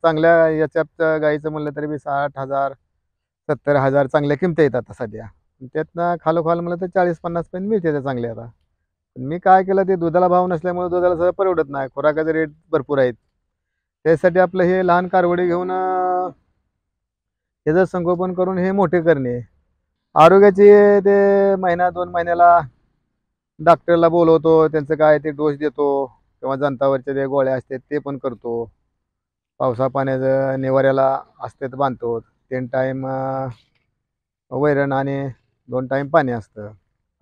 चांगल्या याच्यात गाईचं म्हणलं तरी बी 60,000 70,000 चांगल्या किमती आहेत आता सध्या. त्यातनं खालोखाल म्हणलं तर 40-50 पर्यंत मिळते त्या चांगल्या आता. पण मी काय केलं ते दुधाला भाव नसल्यामुळे दुधाला सगळं परवडत नाही. खुराकाचे रेट भरपूर आहेत. त्यासाठी आपलं हे लहान कारवडे घेऊन त्याचं संगोपन करून हे मोठे करणे. आरोग्याची ते महिना 2 महिन्याला डॉक्टरला बोलवतो. त्यांचं काय ते डोस देतो किंवा जंतावरच्या त्या गोळ्या असतात ते पण करतो. पावसा पाण्याचं निवाऱ्याला असतात बांधतो. 3 टाईम वैरण आणि 2 टाईम पाणी असतं.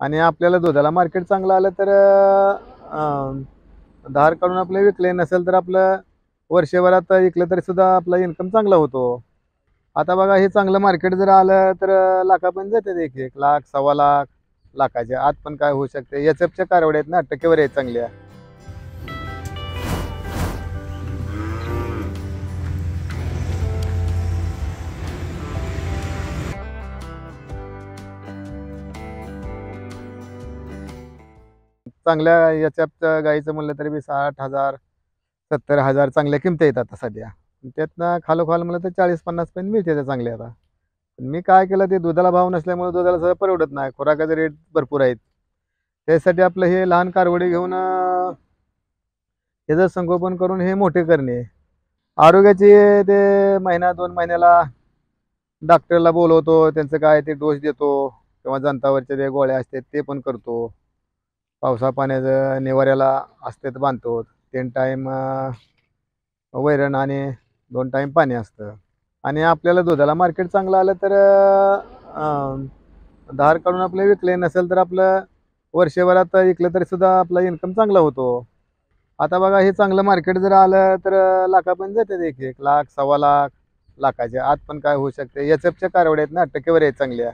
आणि आपल्याला दुधाला मार्केट चांगलं आलं तर धार काढून आपले विकले, नसेल तर आपलं वर्षभरात विकलं तरी सुद्धा आपला इन्कम चांगला होतो. आता बघा हे चांगलं मार्केट जर आलं तर लाखापर्यंत जाते. 1 लाख, सव्वा लाख, लाखाच्या आत पण काय होऊ शकते. एचएफच्या कारवड्या आहेत ना, टक्केवारी आहेत चांगल्या. चांगल्या याच्यात गाईचं म्हणलं तरी बी 60,000 70,000 चांगल्या किमती आहेत आता सध्या. त्यातनं खालोखाल म्हणलं तर 40-50 पर्यंत मिळते त्या चांगल्या आता. पण मी काय केलं ते दुधाला भाव नसल्यामुळे दुधाला सगळं परवडत नाही. खुराकाचे रेट भरपूर आहेत. त्यासाठी आपलं हे लहान कारवडे घेऊन त्याचं संगोपन करून हे मोठे करणे. आरोग्याची ते महिना 2 महिन्याला डॉक्टरला बोलवतो. त्यांचं काय ते डोस देतो किंवा जंतावरच्या त्या गोळ्या असतात ते पण करतो. पावसा पाण्याचं निवाऱ्याला असतात बांधतो. 3 टाईम वैरण आणि 2 टाईम पाणी असतं. आणि आपल्याला दुधाला मार्केट चांगलं आलं तर धार काढून आपले विकले, नसेल तर आपलं वर्षभरात विकलं तरी सुद्धा आपला इन्कम चांगला होतो. आता बघा हे चांगलं मार्केट जर आलं तर लाखापर्यंत जाते. 1 लाख, सव्वा लाख, लाखाच्या आत पण काय होऊ शकते. एचएफच्या कारवड्या आहेत ना, टक्केवारी आहेत चांगल्या.